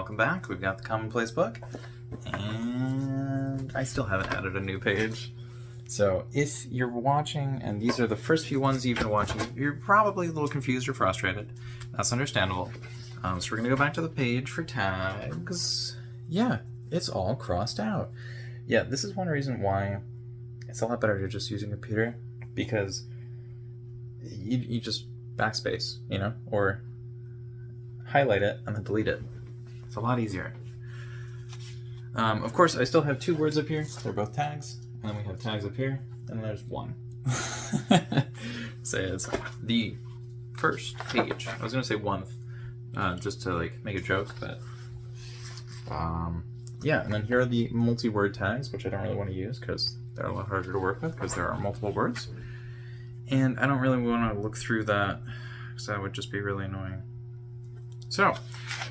welcome back. We've got the Commonplace book, and I still haven't added a new page. So if you're watching, and these are the first few ones you've been watching, you're probably a little confused or frustrated. That's understandable. So we're going to go back to the page for tags. Yeah, it's all crossed out. Yeah, this is one reason why it's a lot better to just use a computer, because you just backspace, or highlight it and then delete it. It's a lot easier. Of course, I still have two words up here. They're both tags. And then we have tags up here, and then there's one. So it's the first page. I was going to say one, just to make a joke, but yeah. And then here are the multi-word tags, which I don't really want to use because they're a lot harder to work with because there are multiple words. And I don't really want to look through that because that would just be really annoying. So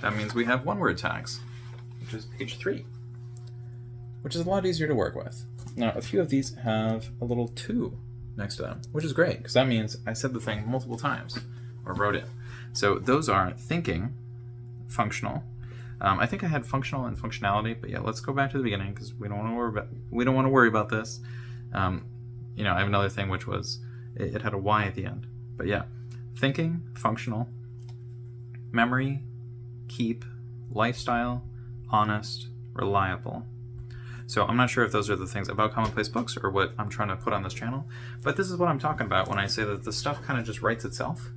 that means we have one-word tags, which is page 3, which is a lot easier to work with. Now, a few of these have a little 2 next to them, which is great, because that means I said the thing multiple times, or wrote it. So those are thinking, functional. I think I had functional and functionality, but yeah, let's go back to the beginning, because we don't want to worry about this. I have another thing, which was, it had a Y at the end. But yeah, thinking, functional, memory, keep, lifestyle, honest, reliable. So I'm not sure if those are the things about Commonplace books or what I'm trying to put on this channel, but this is what I'm talking about when I say that the stuff kind of just writes itself.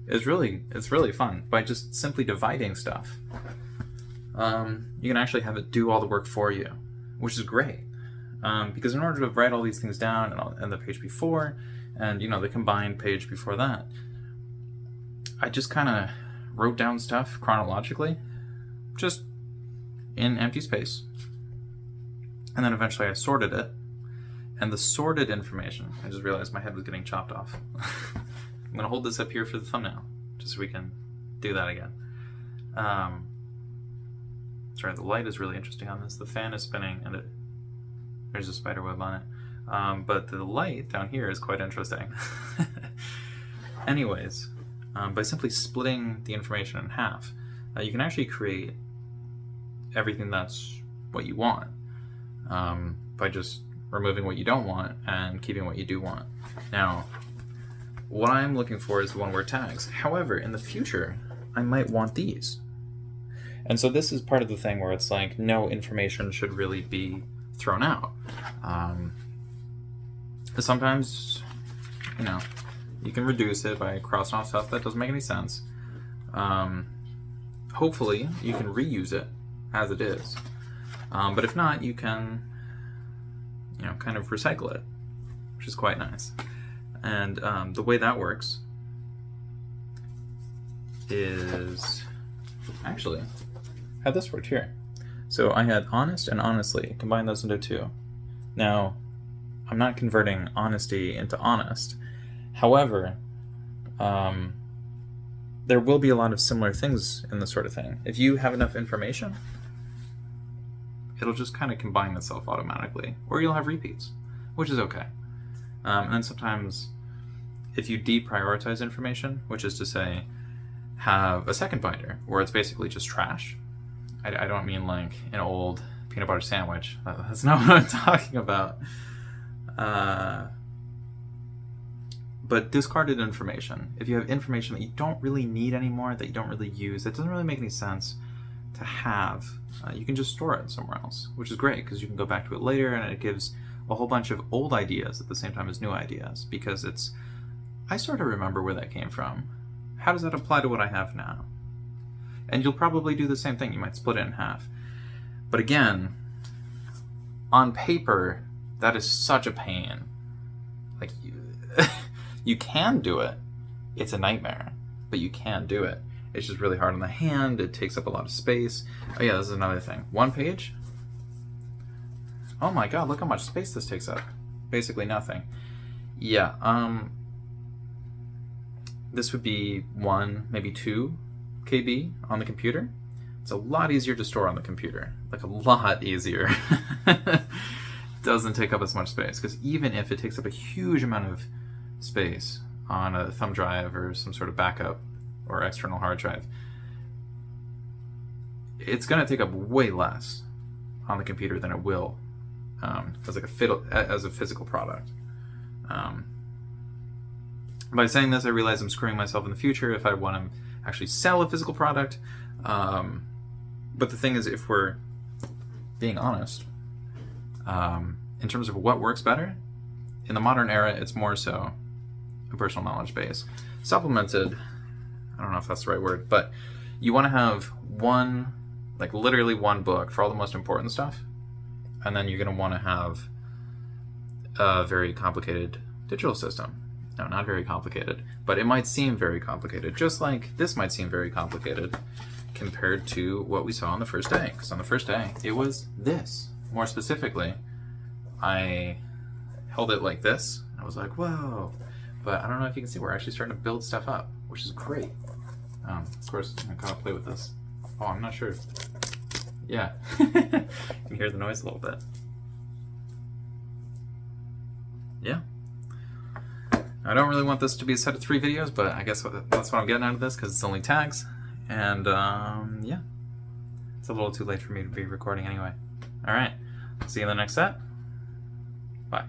It's really fun by just simply dividing stuff. You can actually have it do all the work for you, which is great. Because in order to write all these things down and the page before, and the combined page before that, I just kind of wrote down stuff chronologically, just in empty space. And then eventually I sorted it. And the sorted information, I just realized my head was getting chopped off. I'm going to hold this up here for the thumbnail, just so we can do that again. Sorry, the light is really interesting on this. The fan is spinning, and there's a spider web on it. But the light down here is quite interesting. Anyways, by simply splitting the information in half, you can actually create everything that's what you want. By just removing what you don't want and keeping what you do want. Now, what I'm looking for is the one-word tags. However, in the future, I might want these. And so this is part of the thing where it's like, no information should really be thrown out. Sometimes, you can reduce it by crossing off stuff that doesn't make any sense. Hopefully, you can reuse it as it is. But if not, you can, kind of recycle it, which is quite nice. And the way that works is actually how this worked here. So I had honest and honestly, combine those into 2. Now, I'm not converting honesty into honest. However, there will be a lot of similar things in this sort of thing. If you have enough information, it'll just kind of combine itself automatically, or you'll have repeats, which is okay. And then sometimes, if you deprioritize information, which is to say, have a second binder where it's basically just trash. I don't mean like an old peanut butter sandwich. That's not what I'm talking about. But discarded information. If you have information that you don't really need anymore, that you don't really use, that doesn't really make any sense to have, you can just store it somewhere else, which is great because you can go back to it later, and it gives a whole bunch of old ideas at the same time as new ideas, because I sort of remember where that came from. How does that apply to what I have now? And you'll probably do the same thing. You might split it in half. But again, on paper, that is such a pain. You can do it. It's a nightmare, but you can do it. It's just really hard on the hand. It takes up a lot of space. Oh yeah, this is another thing. One page. Oh my god, look how much space this takes up. Basically nothing. Yeah, this would be 1, maybe 2 KB on the computer. It's a lot easier to store on the computer. Like a lot easier. Doesn't take up as much space, because even if it takes up a huge amount of space on a thumb drive or some sort of backup or external hard drive, it's going to take up way less on the computer than it will as like as a physical product. By saying this, I realize I'm screwing myself in the future if I want to actually sell a physical product. But the thing is, if we're being honest, in terms of what works better, in the modern era, it's more so a personal knowledge base. Supplemented, I don't know if that's the right word, but you want to have one, like literally one book for all the most important stuff, and then you're going to want to have a very complicated digital system. No, not very complicated, but it might seem very complicated, just like this might seem very complicated compared to what we saw on the first day. Because on the first day, it was this. More specifically, I held it like this. I was like, whoa. But I don't know if you can see, we're actually starting to build stuff up, which is great. Of course, I'm going to play with this. Oh, I'm not sure. Yeah. You can hear the noise a little bit. Yeah. I don't really want this to be a set of 3 videos, but I guess that's what I'm getting out of this, because it's only tags. And, yeah. It's a little too late for me to be recording anyway. Alright. See you in the next set. Bye.